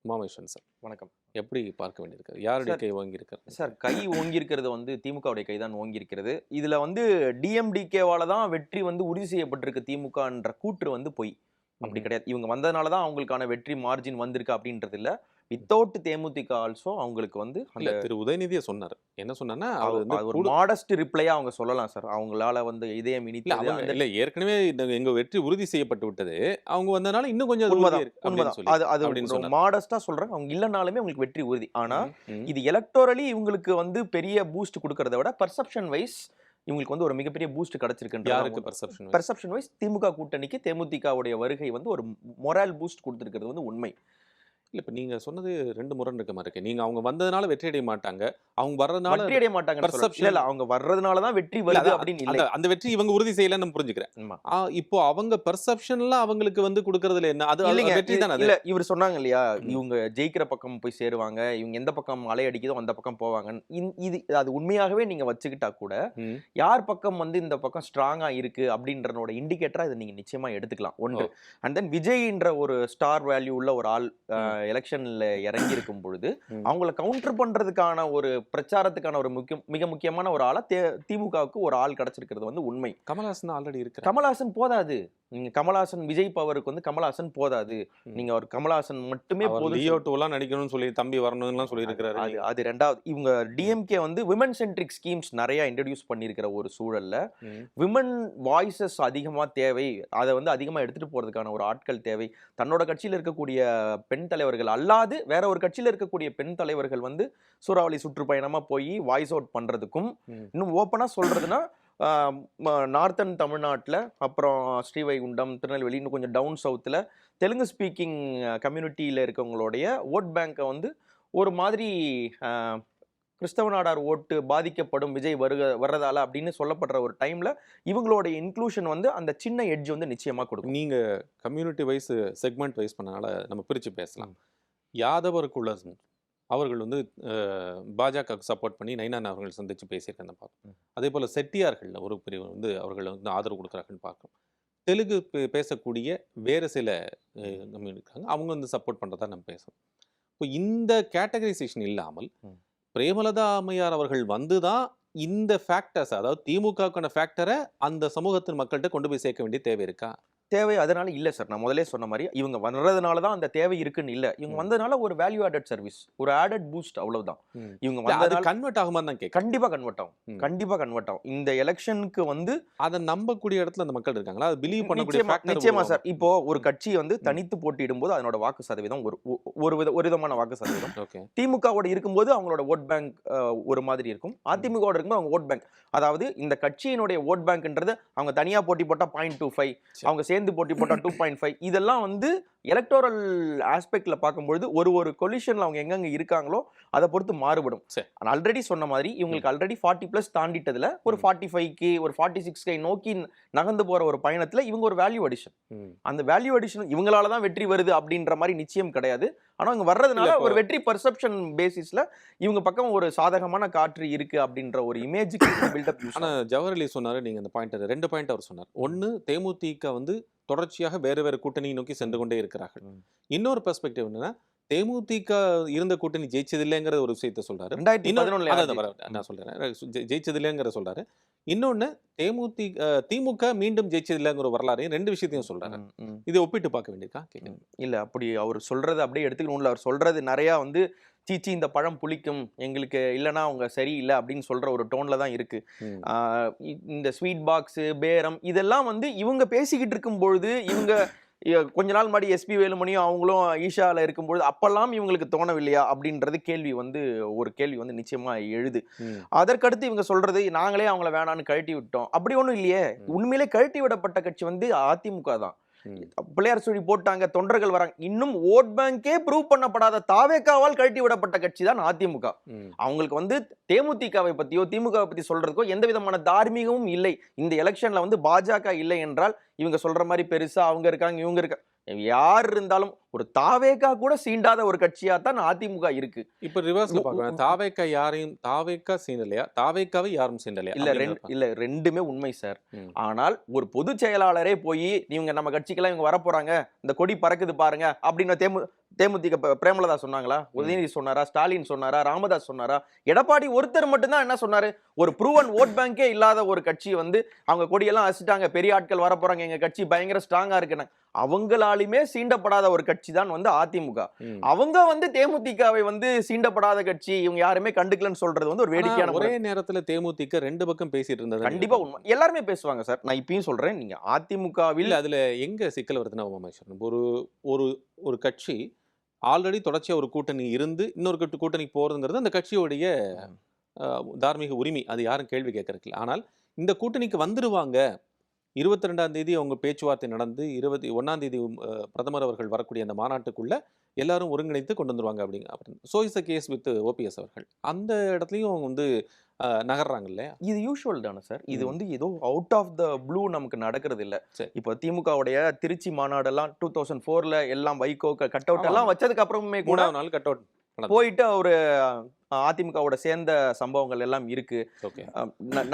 உமாமேஸ்வரன் sir, வணக்கம் எப்படி பார்க்க வேண்டியிருக்காரு? யாருடைய சார். கை வாங்கியிருக்காரு? சார், கை ஓங்கியிருக்கிறது வந்து திமுகவுடைய கை தான் ஓங்கியிருக்கிறது. இதுல வந்து டிஎம்டிகேவால தான் வெற்றி வந்து உறுதி செய்யப்பட்டிருக்கு திமுகன்ற கூற்று வந்து பொய். அப்படி ம்ஹ்ம். கிடையாது. இவங்க வந்ததுனால தான் அவங்களுக்கான வெற்றி மார்ஜின் வந்திருக்கு அப்படின்றது இல்ல. வித்தவுட் தேமுதிக ஆல்சோ அவங்களுக்கு வந்து இல்ல, அந்த திரு உதயநிதியே சொன்னாரு. என்ன சொன்னார்ன்னா, அவர் வந்து ஒரு மாடஸ்ட் ரிப்ளையா அவங்க சொல்லலாம் சார். அவங்களால வந்து இதயம் இல்ல இனித்தது அவங்க அந்த இல்ல ஏற்கனவே எங்க வெற்றி உறுதி செய்யப்பட்டு விட்டது. அவங்க வந்தனால இன்னும் கொஞ்சம் அது உறுதியா உண்மதான், இருக்கு அப்படின்னு உண்மதான். சொல்லி அது அது அப்படின்னு சொன்னார். மாடஸ்ட்டா சொல்றேன். அவங்க இல்லனாலுமே உங்களுக்கு வெற்றி உறுதி. ஆனா ம், ம். இது எலக்டோரலி இவங்களுக்கு வந்து பெரிய பூஸ்ட் குடுக்கறத விட பெர்செப்ஷன் வைஸ் இவங்களுக்கு வந்து ஒரு மிகப்பெரிய பூஸ்ட் யாருக்கு கிடைச்சிருக்குன்றது பெர்செப்ஷன்? பெர்செப்ஷன் வைஸ் திமுக கூட்டணிக்கு தேமுதிகவுடைய வருகை வந்து ஒரு மொரால் பூஸ்ட் குடுத்திருக்கிறது வந்து உண்மை. இல்ல, இப்ப நீங்க சொன்னது 2 முரண் இருக்க மாரி இருக்கு. நீங்க அவங்க வந்ததுனால வெற்றி அடைய மாட்டாங்க. அவங்க வர்றதுனால வெற்றி அடைய மாட்டாங்கன்னு சொல்லல. இல்ல, பெர்செப்ஷன் இல்ல, அவங்க வர்றதுனால தான் வெற்றி இல்ல வருது அதான் அப்படின்னு அந்த இல்லை. அந்த வெற்றி இவங்க உறுதி செய்யலன்னு நான் புரிஞ்சுக்கிறேன். ஆமா. இப்போ அவங்க பெர்செப்ஷன்ல அவங்களுக்கு வந்து குடுக்கறதுல என்ன? அது இல்லைங்க. அது வெற்றி தானே அது. இல்ல, இவரு சொன்னாங்க இல்லையா? ம். இவங்க ஜெயிக்கிற பக்கம் போய் சேருவாங்க. இவங்க எந்த பக்கம் அலை அடிக்குதோ அந்த பக்கம் போவாங்கன்னு. இது அது உண்மையாகவே நீங்க வச்சுக்கிட்டா கூட, ம். யார் பக்கம் வந்து இந்த பக்கம் ஸ்ட்ராங்கா இருக்கு அப்படின்றனோட இண்டிகேட்டரா இத நீங்க நிச்சயமா எடுத்துக்கலாம். ஓ! 1. அண்ட் தென் விஜய்ன்ற ஒரு ஸ்டார் வேல்யூ உள்ள ஒரு ஆள் ம். எலக்ஷன்ல இறங்கி இருக்கும் பொழுது, ம். அவங்கள கவுண்டர் பண்றதுக்கான ஒரு பிரச்சாரத்துக்கான ஒரு மிக முக்கியமான ஒரு ஆளா திமுகவுக்கு ஒரு ஆள் கிடைச்சிருக்கிறது வந்து உண்மை. கமல்ஹாசன் ஆல்ரெடி இருக்கிறாங்க. கமல்ஹாசன் போதாது. நீங்க கமல்ஹாசன் விஜய் பவருக்கு வந்து கமல்ஹாசன் போதாது. ம். நீங்க ஒரு கமல்ஹாசன் மட்டுமே அவர் போதும். லியோ 2லாம் நடிக்கணும்னு சொல்லி தம்பி வரணும்னுலாம் சொல்லியிருக்கிறாரு. அது அது 2வது. இவங்க டிஎம்கே வந்து விமன் சென்ட்ரிக் ஸ்கீம்ஸ் நெறைய இன்ட்ரோடியூஸ் பண்ணியிருக்கிற ஒரு சூழல்ல, ம். விமன் வாய்ஸஸ் அதிகமா தேவை. அத வந்து அதிகமா எடுத்துட்டு போறதுக்கான ஒரு ஆட்கள் தேவை. தன்னோட கட்சியில இருக்கக்கூடிய பெண் தலைவர்கள் அல்லாது வேற ஒரு கட்சியில இருக்கக்கூடிய பெண் தலைவர்கள் வந்து சூறாவளி சுற்றுப்பயணமா போய் வாய்ஸ் அவுட் பண்றதுக்கும், ம். இன்னும் ஓப்பனா சொல்றதுன்னா நார்த்தன் தமிழ்நாட்டுல, அப்புறம் ஸ்ரீவைகுண்டம், திருநெல்வேலி, இன்னும் கொஞ்சம் டவுன் சவுத்துல தெலுங்கு ஸ்பீக்கிங் கம்யூனிட்டியில இருக்கவங்களுடைய வோட் பேங்கை வந்து ஒரு மாதிரி கிறிஸ்தவ நாடார் ஓட்டு பாதிக்கப்படும் விஜய் வர்றதால அப்படின்னு சொல்லப்படுற ஒரு டைம்ல இவங்களோட இன்க்ளூஷன் வந்து அந்த சின்ன எட்ஜ் வந்து நிச்சயமா கொடுக்கும். நீங்க கம்யூனிட்டி வைஸ் செக்மெண்ட் வைஸ் பண்ணனால நம்ம பிரிச்சு பேசலாம். யாதவர் குலர் அவர்கள் வந்து பாஜகவுக்கு சப்போர்ட் பண்ணி நைனான் அவர்கள் சந்திச்சு பேசியிருக்கேன் பார்க்கணும். அதே போல செட்டியார்கள் ஒரு பிரிவு வந்து அவர்கள் வந்து ஆதரவு கொடுக்குறாங்கன்னு பார்க்கணும். தெலுங்கு பேசக்கூடிய வேறு சில கம்யூனிட்டி இருக்காங்க, அவங்க வந்து சப்போர்ட் பண்ணுறதா நம்ம பேசணும். இப்போ இந்த கேட்டகரைசேஷன் இல்லாமல் ம். பிரேமலதா அம்மையார் அவர்கள் வந்து தான் இந்த ஃபேக்டர்ஸ், அதாவது திமுகவுக்கான ஃபேக்டரை அந்த சமூகத்தின் மக்கள்கிட்ட கொண்டு போய் சேர்க்க வேண்டிய தேவை இருக்கா? தேவை அதனால இல்ல சார். நான் முதலே சொன்ன மாதிரி இவங்க வர்றதுனால தான் அந்த தேவை இருக்குன்னு இல்ல. இவங்க வந்ததுனால ஒரு வேல்யூ ஆடட் சர்வீஸ், ஒரு ஆடட் பூஸ்ட் அவ்வளவுதான். இவங்க அது வந்ததுனால கன்வெர்ட் ஆகுமான்னு தான் கேட்குறேன். கண்டிப்பா கன்வெர்ட் ஆகும். ம். கண்டிப்பா கன்வெர்ட் ஆகும். இந்த எலெக்ஷனுக்கு வந்து அதை நம்பக்கூடிய இடத்துல அந்த மக்கள் இருக்காங்களா? அது பிலீவ் பண்ணக்கூடிய நிச்சயமா ஃபேக்டர் நிச்சயமா சார். இப்போ ஒரு ம். கட்சி வந்து தனித்து போட்டியிடும்போது அதனோட வாக்கு சதவீதம் ஒரு விதமான வாக்கு சதவீதம். ஓகே. திமுகவோட இருக்கும்போது அவங்களோட வோட் பேங்க் ஒரு மாதிரி இருக்கும். அதிமுகவோட இருக்கும்போது அவங்க வோட் பேங்க், அதாவது இந்த கட்சியினுடைய வோட் பேங்க்ன்றது அவங்க தனியா போட்டி போட்டா 0.25, அவங்க சேர்ந்து போட்டி போட்டா 2.5, இதெல்லாம் வந்து எலக்டோரல் ஆஸ்பெக்ட்ல பார்க்கும்பொழுது ஒரு கொலிஷன்ல அவங்க எங்கெங்க இருக்காங்களோ அதை பொறுத்து மாறுபடும். சரி. ஆல்ரெடி சொன்ன மாதிரி இவங்களுக்கு ஆல்ரெடி 40+ தாண்டிட்டதுல ஒரு 45K ஒரு 46K நோக்கி நகர்ந்து போற ஒரு பயணத்துல இவங்க ஒரு வேல்யூ அடிஷன். அந்த வேல்யூ அடிஷன் இவங்களால தான் வெற்றி வருது அப்படின்ற மாதிரி நிச்சயம் கிடையாது. ஆனா அவங்க வர்றதுனால இல்ல, இப்போ ஒரு வெற்றி பெர்செப்ஷன் பேசிஸ்ல இவங்க பக்கம் ஒரு சாதகமான காற்று இருக்கு அப்படின்ற ஒரு இமேஜுக்கு பில்டப் யூஸ் ஆனா ஜவஹர் அலி சொன்னாரு, நீங்க அந்த பாயிண்ட் 2 பாயிண்ட் அவர் சொன்னார். ஒன்னு, தேமுதிக வந்து தொடர்ச்சியாக வேறு வேறு கூட்டணியை நோக்கி சென்று கொண்டே இருக்கிறார்கள். இன்னொரு பெர்ஸ்பெக்டிவ் என்னன்னா, தேமுதிக இருந்த கூட்டணி ஜெயிச்சதில்லைங்கிற ஒரு விஷயத்த சொல்றாரு. 2011 நான் சொல்றேன், ஜெயிச்சதில்லைங்கிற சொல்றாரு. இன்னொன்னு, திமுக மீண்டும் ஜெயிச்சதில்லைங்கிற வரலாறையும் 2 விஷயத்தையும் சொல்றாரு. இதை ஒப்பிட்டு பார்க்க வேண்டியிருக்கா கேட்குறேன். இல்ல, அப்படி அவர் சொல்றது அப்படியே எடுத்துக்கணும்ல. அவர் சொல்றது நிறைய வந்து சீச்சி இந்த பழம் புளிக்கும், எங்களுக்கு இல்லைன்னா அவங்க சரியில்லை அப்படின்னு சொல்ற ஒரு டோன்ல தான் இருக்கு. இந்த ஸ்வீட் பாக்ஸ் பேரம் இதெல்லாம் வந்து இவங்க பேசிக்கிட்டு இருக்கும் பொழுது இவங்க கொஞ்ச நாள் முன்னாடி எஸ்பி வேலுமணியும் அவங்களும் ஈஷால இருக்கும்பொழுது அப்பெல்லாம் இவங்களுக்கு தோணவில்லையா அப்படின்றது ஒரு கேள்வி வந்து நிச்சயமா எழுது. அதற்கடுத்து இவங்க சொல்றது நாங்களே அவங்கள வேணான்னு கழட்டி விட்டோம், அப்படி ஒண்ணும் இல்லையே. உண்மையிலே கழட்டி விடப்பட்ட கட்சி வந்து அதிமுக தான். பிள்ளையார் சொல்லி போட்டாங்க, தொண்டர்கள் வராங்க. இன்னும் ஓட் பேங்கே ப்ரூவ் பண்ணப்படாத தாவேகாவால் கழட்டி விடப்பட்ட கட்சி தான் அதிமுக. அவங்களுக்கு வந்து தேமுதிகவை பத்தியோ திமுகவை பத்தி சொல்றதுக்கோ எந்த விதமான தார்மீகமும் இல்லை. இந்த எலெக்ஷன்ல வந்து பாஜக இல்லை என்றால் இவங்க சொல்ற மாதிரி பெருசா அவங்க இருக்காங்க இவங்க இருக்காங்க, யார் இருந்தாலும் ஒரு தாவேகா கூட சீண்டாத ஒரு கட்சியா தான் அதிமுக இருக்கு. இப்ப ரிவர்ஸ்ல பார்க்கணும். தாவேகா சீண்டலையா, தாவேகாவை யாரும் சீண்டலையா? இல்ல ரெண்டுமே உண்மை சார். ஆனால் ஒரு பொதுச் செயலாளரே போய் இவங்க நம்ம கட்சிக்கெல்லாம் இவங்க வரப்போறாங்க, இந்த கொடி பறக்குது பாருங்க அப்படின்னு தேமுதிக பிரேமலதா சொன்னாங்களா? உதயநிதி சொன்னாரா? ஸ்டாலின் சொன்னாரா? ராமதாஸ் சொன்னாரா? எடப்பாடி ஒருத்தர் மட்டும்தான் என்ன சொன்னாரு? ஒரு ப்ரூவன் ஓட் பேங்கே இல்லாத ஒரு கட்சி வந்து அவங்க கொடியெல்லாம் அசிட்டாங்க, பெரிய ஆட்கள் வர போறாங்க, எங்க கட்சி பயங்கர ஸ்ட்ராங்கா இருக்குன்னு அவங்களாலுமே சீண்டப்படாத ஒரு கட்சி தான் வந்து அதிமுக. அவங்க வந்து தேமுதிகவை வந்து சீண்டப்படாத கட்சி, இவங்க யாருமே கண்டுக்கலன்னு சொல்றது வந்து ஒரு வேடிக்கையான. ஒரே நேரத்துல தேமுதிக ரெண்டு பக்கம் பேசிட்டு இருந்தது கண்டிப்பா உண்மை. எல்லாருமே பேசுவாங்க சார். நான் இப்பயும் சொல்றேன், நீங்க அதிமுகவில் அதுல எங்க சிக்கல் வருதுன்னா உமாமேஸ்வரன், ஒரு ஒரு ஒரு கட்சி ஆல்ரெடி தொடர்ச்சியா ஒரு கூட்டணி இருந்து இன்னொரு கூட்டணி போறதுங்கிறது அந்த கட்சியோடைய தார்மீக உரிமை, அது யாரும் கேள்வி கேட்கறதுல. ஆனால் இந்த கூட்டணிக்கு வந்துருவாங்க, 22ஆம் தேதி அவங்க பேச்சுவார்த்தை நடந்து 21ஆம் தேதி பிரதமர் அவர்கள் வரக்கூடிய அந்த மாநாட்டுக்குள்ள எல்லாரும் ஒருங்கிணைத்து கொண்டு வந்துருவாங்க அப்படின்னு. So is a case with OPS அவர்கள் அந்த இடத்துலையும் அவங்க வந்து நகர்றாங்க இல்லையா? இது யூஷுவல் தானே சார். இது வந்து ஏதோ அவுட் ஆஃப் த ப்ளூ நமக்கு நடக்கிறது இல்ல. இப்போ திமுகவுடைய திருச்சி மாநாடெல்லாம் 2004ல எல்லாம் வைகோ கட் அவுட் எல்லாம் வச்சதுக்கு அப்புறமே கூட 3வது நாள் கட் அவுட் போயிட்டு ஒரு அதிமுகவோட சேர்ந்த சம்பவங்கள் எல்லாம் இருக்கு.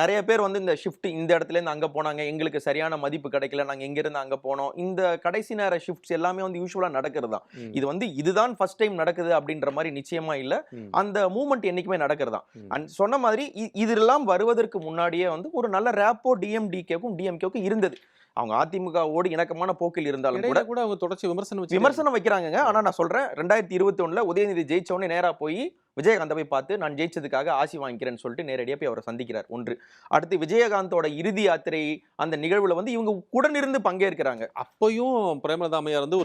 நிறைய பேர் வந்து இந்த ஷிஃப்ட் இந்த இடத்துல இருந்து அங்க போனாங்க, எங்களுக்கு சரியான மதிப்பு கிடைக்கல, நாங்க எங்க இருந்து அங்க போனோம். இந்த கடைசி நேர ஷிஃப்ட்ஸ் எல்லாமே வந்து யூசுவலா நடக்கிறது தான். இது வந்து இதுதான் ஃபர்ஸ்ட் டைம் நடக்குது அப்படின்ற மாதிரி நிச்சயமா இல்ல. அந்த மூவ்மெண்ட் என்னைக்குமே நடக்கிறது தான். சொன்ன மாதிரி இதெல்லாம் வருவதற்கு முன்னாடியே வந்து ஒரு நல்ல ரேப்போ டிஎம்டிகேக்கும் டிஎம்கேக்கும் இருந்தது. அவங்க அதிமுகவோடு இணக்கமான போக்கில் இருந்தாலும் கூட அவங்க தொடர்ச்சி விமர்சனம் வைக்கிறாங்க. ஆனா நான் சொல்றேன், 2021ல உதயநிதி ஜெயிச்ச உடனே நேரா போய் விஜயகாந்தை போய் பார்த்து நான் ஜெயிச்சதுக்காக ஆசி வாங்கிக்கிறேன்னு சொல்லிட்டு நேரடியா போய் அவரை சந்திக்கிறார். ஒன்று. அடுத்து விஜயகாந்தோட இறுதி யாத்திரை அந்த நிகழ்வுல வந்து இவங்க உடனிருந்து பங்கேற்கிறாங்க. அப்பயும் பிரேமலதா அம்மையார் வந்து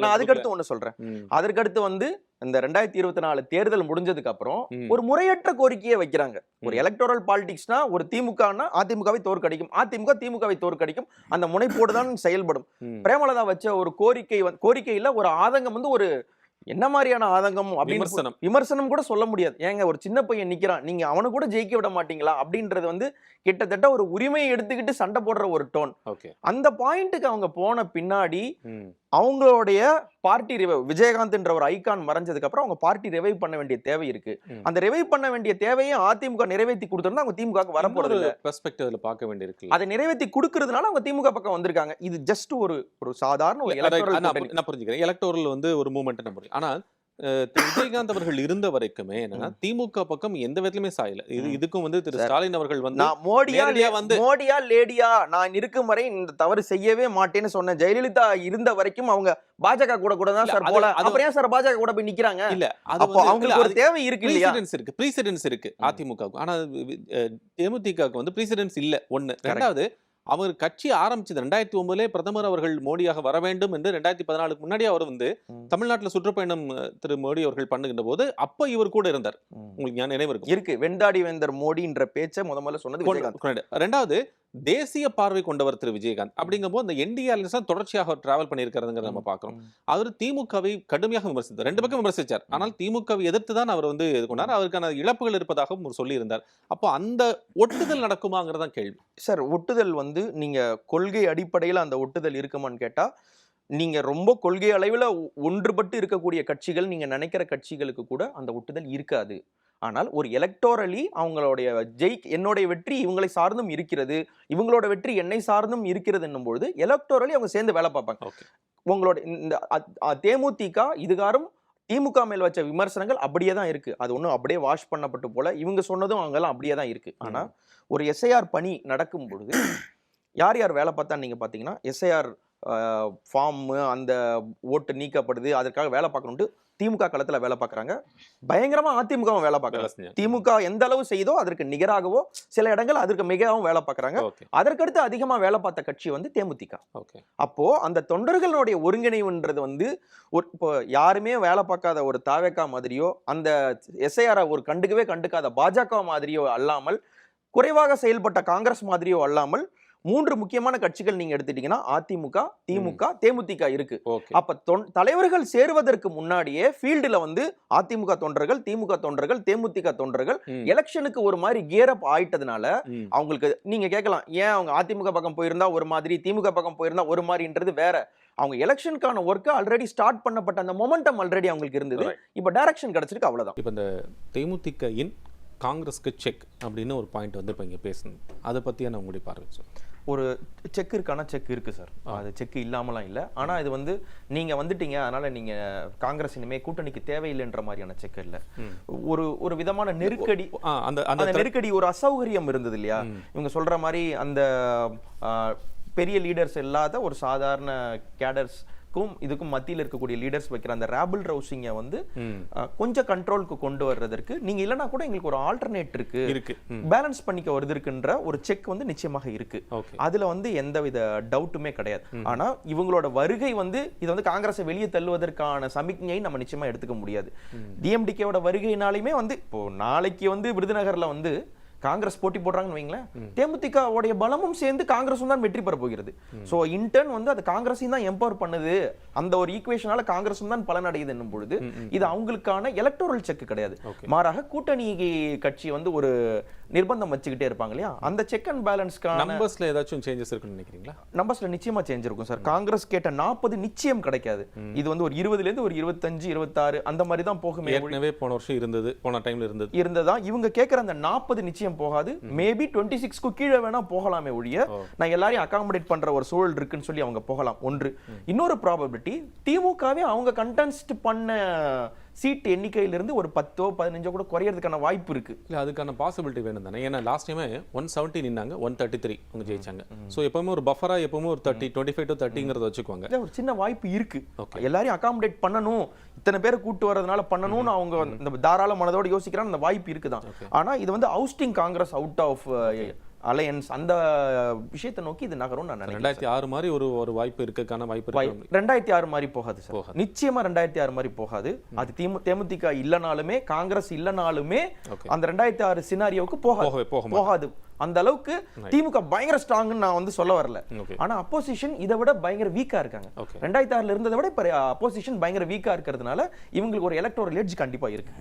நான் அதுக்கடுத்து ஒண்ணு சொல்றேன். அதற்கடுத்து வந்து இந்த 2024 தேர்தல் முடிஞ்சதுக்கு அப்புறம் ஒரு முறையற்ற கோரிக்கையை வைக்கிறாங்க. ஒரு எலக்டோரல் பாலிடிக்ஸ்னா ஒரு திமுகனா அதிமுகவை தோற்கடிக்கும், அதிமுக திமுகவை தோற்கடிக்கும், அந்த முனைப்போடு தான் செயல்படும். பிரேமலதா வச்ச ஒரு கோரிக்கையில ஒரு ஆதங்கம் வந்து ஒரு என்ன மாதிரியான ஆதங்கம் அப்படின்னு விமர்சனம் கூட சொல்ல முடியாது. ஏங்க ஒரு சின்ன பையன் நிக்கிறான், நீங்க அவனை கூட ஜெயிக்க விட மாட்டீங்களா அப்படின்றது வந்து கிட்டத்தட்ட ஒரு உரிமையை எடுத்துக்கிட்டு சண்டை போடுற ஒரு டோன். அந்த பாயிண்ட்டுக்கு அவங்க போன பின்னாடி அவங்களுடைய பார்ட்டி ரிவைவ், விஜயகாந்த்ன்ற ஒரு ஐகான் மறைஞ்சதுக்கு அப்புறம் அவங்க பார்ட்டி ரிவைவ் பண்ண வேண்டிய தேவை இருக்கு. அந்த ரிவைவ் பண்ண வேண்டிய தேவையை அதிமுக நிறைவேற்றி கொடுத்திருந்தா அவங்க திமுக வரப்போறது இல்ல. பெர்ஸ்பெக்டிவ்ல பார்க்க வேண்டியிருக்கு. அதை நிறைவேற்றி கொடுக்கிறதுனால அவங்க திமுக பக்கம் வந்திருக்காங்க. இது ஜஸ்ட் ஒரு சாதாரண ஒரு எலக்டோரல். நான் புரிஞ்சுக்கிறேன், எலக்டோரல் வந்து ஒரு மூவ்மெண்ட் நம்புறேன். ஆனால் விஜயகாந்த் அவர்கள் இருந்த வரைக்குமே என்னன்னா திமுக பக்கம் எந்த விதத்திலுமே சாயல. இதுக்கும் வந்து திரு ஸ்டாலின் அவர்கள் வந்து மோடியா லேடியா நான் இருக்கும் வரை இந்த தவறு செய்யவே மாட்டேன்னு சொன்ன ஜெயலலிதா இருந்த வரைக்கும் அவங்க பாஜக கூட தான் சார் போல. அப்புறம் ஏன் சார் பாஜக கூட போய் நிக்கிறாங்க? இல்ல அப்போ அவங்களுக்கு ஒரு தேவை இருக்கு இல்லையா? பிரீசிடென்ஸ் இருக்கு அதிமுகவுக்கு. ஆனா தேமுதிகவுக்கு வந்து பிரீசிடென்ஸ் இல்ல. ஒண்ணு. ரெண்டாவது, அவர் கட்சி ஆரம்பிச்சது 2009 பிரதமர் அவர்கள் மோடியாக வர வேண்டும் என்று 2014 முன்னாடி அவர் வந்து தமிழ்நாட்டில் சுற்றுப்பயணம் திரு மோடி அவர்கள் பண்ணுகின்ற போது அப்ப இவர் கூட இருந்தார். உங்களுக்கு நினைவு இருக்கு. வெண்டாடி வேந்தர் மோடின்ற பேச்சை முதல்ல சொன்னது. ரெண்டாவது, தேசிய பார்வை கொண்டவர் திரு விஜயகாந்த். அப்படிங்கும்போது அந்த என்டிஏ அலையன்ஸ் தொடர்ச்சியாக டிராவல் பண்ணியிருக்கிறதுங்கிறத நம்ம பார்க்கிறோம். அவர் திமுகவை கடுமையாக விமர்சித்தார், ரெண்டு பக்கம் விமர்சிச்சார். ஆனால் திமுகவை எதிர்த்து தான் அவர் வந்து இது கொண்டார். அவருக்கான இழப்புகள் இருப்பதாகவும் சொல்லி இருந்தார். அப்போ அந்த ஒட்டுதல் நடக்குமாங்கிறதான் கேள்வி. சார், ஒட்டுதல் வந்து நீங்க கொள்கை அடிப்படையில் அந்த ஒட்டுதல் இருக்குமான்னு கேட்டா, நீங்க ரொம்ப கொள்கை அளவில் ஒன்றுபட்டு இருக்கக்கூடிய கட்சிகள், நீங்க நினைக்கிற கட்சிகளுக்கு கூட அந்த ஒட்டுதல் இருக்காது. ஆனால் ஒரு எலக்டோரலி அவங்களுடைய என்னுடைய வெற்றி இவங்களை சார்ந்தும் இருக்கிறது, இவங்களோட வெற்றி என்னை சார்ந்தும் இருக்கிறது என்னும்போது எலக்டோரலி அவங்க சேர்ந்து வேலை பார்ப்பாங்க. உங்களோட இந்த தேமுதிக இதுகாரும் திமுக மேல் வச்ச விமர்சனங்கள் அப்படியே தான் இருக்கு. அது ஒன்றும் அப்படியே வாஷ் பண்ணப்பட்டு போல இவங்க சொன்னதும் அவங்கெல்லாம் அப்படியே தான் இருக்கு. ஆனா ஒரு எஸ்ஐஆர் பணி நடக்கும் பொழுது யார் யார் வேலை பார்த்தா நீங்க பாத்தீங்கன்னா, எஸ்ஐஆர் ஃபார்ம் அந்த ஓட்டு நீக்கப்படுது, அதற்காக வேலை பார்க்கணும்ட்டு திமுக களத்துல வேலை பார்க்கறாங்க. பயங்கரமா அதிமுகவும் வேலை பார்க்கறாங்க. திமுக எந்த அளவு செய்தோ அதற்கு நிகராகவோ சில இடங்கள் அதற்கு மிகவும் வேலை பார்க்கறாங்க. அதற்கடுத்து அதிகமா வேலை பார்த்த கட்சி வந்து தேமுதிக. அப்போ அந்த தொண்டர்களுடைய ஒருங்கிணைவுன்றது வந்து இப்போ யாருமே வேலை பார்க்காத ஒரு தாவேகா மாதிரியோ, அந்த எஸ்ஐஆர் ஒரு கண்டுக்காத பாஜக மாதிரியோ அல்லாமல், குறைவாக செயல்பட்ட காங்கிரஸ் மாதிரியோ அல்லாமல், மூன்று முக்கியமான கட்சிகள் நீங்க எடுத்துட்டீங்கன்னா அதிமுக, திமுக, தேமுதிக இருக்கு. அப்ப தலைவர்கள் சேருவதற்கு முன்னாடியே ஃபீல்டுல வந்து அதிமுக தொண்டர்கள், திமுக தொண்டர்கள், தேமுதிக தொண்டர்கள் எலெக்ஷனுக்கு ஒரு மாதிரி கியர் அப் ஆயிட்டதுனால அவங்களுக்கு நீங்க கேட்கலாம், ஏன் அவங்க அதிமுக பக்கம் போயிருந்தா ஒரு மாதிரி, திமுக பக்கம் போயிருந்தா ஒரு மாதிரின்றது வேற. அவங்க எலெக்ஷனுக்கான ஒர்க் ஆல்ரெடி ஸ்டார்ட் பண்ணப்பட்ட அந்த மொமெண்டம் ஆல்ரெடி அவங்களுக்கு இருந்தது. இப்ப டைரக்ஷன் கிடைச்சிருக்கு, அவ்வளவுதான். இப்ப இந்த தேமுதிகவின் காங்கிரஸ்க்கு செக் அப்படின்னு ஒரு பாயிண்ட் வந்து இப்போ இங்கே பேசணும். அதை பற்றியான உங்களுடைய பார்வை சார். ஒரு செக் இருக்கானா செக் இருக்கு சார், அது செக் இல்லாமலாம் இல்லை. ஆனால் இது வந்து நீங்கள் வந்துட்டீங்க அதனால நீங்கள் காங்கிரஸ் இனிமே கூட்டணிக்கு தேவையில்லைன்ற மாதிரியான செக் இல்லை. ஒரு விதமான நெருக்கடி, அந்த நெருக்கடி ஒரு அசௌகரியம் இருந்தது இல்லையா. இவங்க சொல்ற மாதிரி அந்த பெரிய லீடர்ஸ் இல்லாத ஒரு சாதாரண கேடர்ஸ் இதுக்கும் மத்தியில் இருக்கக்கூடிய லீடர்ஸ் வைக்கிற அந்த ரேபிள் ரவுசிங்கை வந்து கொஞ்சம் கண்ட்ரோலுக்கு கொண்டு வர்றதற்கு நீங்க இல்லைன்னா கூட எங்களுக்கு ஒரு ஆல்டர்னேட் இருக்கு, பேலன்ஸ் பண்ணிக்க வருதுன்ற ஒரு செக் வந்து நிச்சயமாக இருக்கு. அதுல வந்து எந்தவித டவுட்டுமே கிடையாது. ஆனா இவங்களோட வருகை வந்து இது வந்து காங்கிரஸை வெளியே தள்ளுவதற்கான சமிக்ஞை நம்ம நிச்சயமா எடுத்துக்க முடியாது. டிஎம்டிகேவோட வருகையினாலுமே வந்து இப்போ நாளைக்கு வந்து விருதுநகர்ல வந்து காங்கிரஸ் போட்டி போடுறாங்கன்னு வைங்களேன், தேமுதிகவுடைய பலமும் சேர்ந்து காங்கிரஸும் தான் வெற்றி பெற போகிறது. சோ இன்டர்ன் வந்து அது காங்கிரஸையும் தான் எம்பவர் பண்ணுது, அந்த ஒரு ஈக்குவேஷனால காங்கிரஸும் தான் பலன் அடையுது என்னும் பொழுது இது அவங்களுக்கான எலக்டோரல் செக் கிடையாது. மாறாக கூட்டணி கட்சி வந்து ஒரு நிர்பந்தம் வச்சுக்கிட்டே இருப்பாங்க இல்லையா, அந்த செக் அண்ட் பேலன்ஸ்க்கான நம்பர்ஸ்ல ஏதாச்சும் சேஞ்சஸ் இருக்குன்னு நினைக்கிறீங்களா? நம்பர்ஸ்ல நிச்சயமா சேஞ்ச் இருக்கும் சார். காங்கிரஸ் கேட்ட 40 நிச்சயம் கிடைக்காது. இது வந்து ஒரு 20ல இருந்து ஒரு 25 26 அந்த மாதிரி தான் போகுமே. ஏற்கனவே போன வருஷம் இருந்தது, போன டைம்ல இருந்ததா இவங்க கேட்கிற அந்த 40 நிச்சயம் போகாது. மேபி 26க்கு கீழே வேணா போகலாமே ஒழிய நான் எல்லாரையும் அகாமடேட் பண்ற ஒரு சூழல் இருக்குன்னு சொல்லி அவங்க போகலாம். ஒன்று. இன்னொரு ப்ராபபிலிட்டி, திமுகவே அவங்க கண்டெஸ்ட் பண்ண சீட் எண்ணிக்கையிலிருந்து ஒரு 10 15 கூட குறையறதுக்கான வாய்ப்பு இருக்கு. இல்ல அதுக்கான பாசிபிலிட்டி வேணும் தானே. ஏன்னா லாஸ்ட் டைமே 170 நின்னாங்க, 133 அவங்க ஜெயிச்சாங்க. சோ எப்பவுமே ஒரு பஃபரா எப்பவுமே ஒரு 25 to 30ங்கறத வச்சுக்குவாங்க. ஒரு சின்ன வாய்ப்பு இருக்கு. எல்லாரையும் அகாமடேட் பண்ணணும், இத்தனை பேரை கூட்டு வரதுனால பண்ணணும்னு அவங்க இந்த தாராள மனதோட யோசிக்கிறாங்க, அந்த வாய்ப்பு இருக்குதான். ஆனா இது வந்து அவுஸ்டிங் காங்கிரஸ் அவுட் ஆஃப் அலையன்ஸ் அந்த விஷயத்தை நோக்கி இது நகரும் நான் நினைக்கிறேன். 2006 மாதிரி ஒரு வாய்ப்பு இருக்கக்கான வாய்ப்பு இருக்கு. 2006 மாதிரி போகாது சார், நிச்சயமா 2006 மாதிரி போகாது. அது தேமுதிக இல்லனாலுமே காங்கிரஸ் இல்லனாலுமே அந்த 2006 சினாரியோவுக்கு போகாது. அந்த அளவுக்கு திமுக பயங்கர ஸ்ட்ராங்னு நான் வந்து சொல்ல வரல. ஆனா அப்போசிஷன் இதை விட பயங்கர வீக்கா இருக்காங்க. 2006ல இருந்ததை விட இப்ப அப்போசிஷன் பயங்கர வீக்கா இருக்கிறதுனால இவங்களுக்கு ஒரு எலக்டோரல் எட்ஜ் கண்டிப்பா இருக்கு.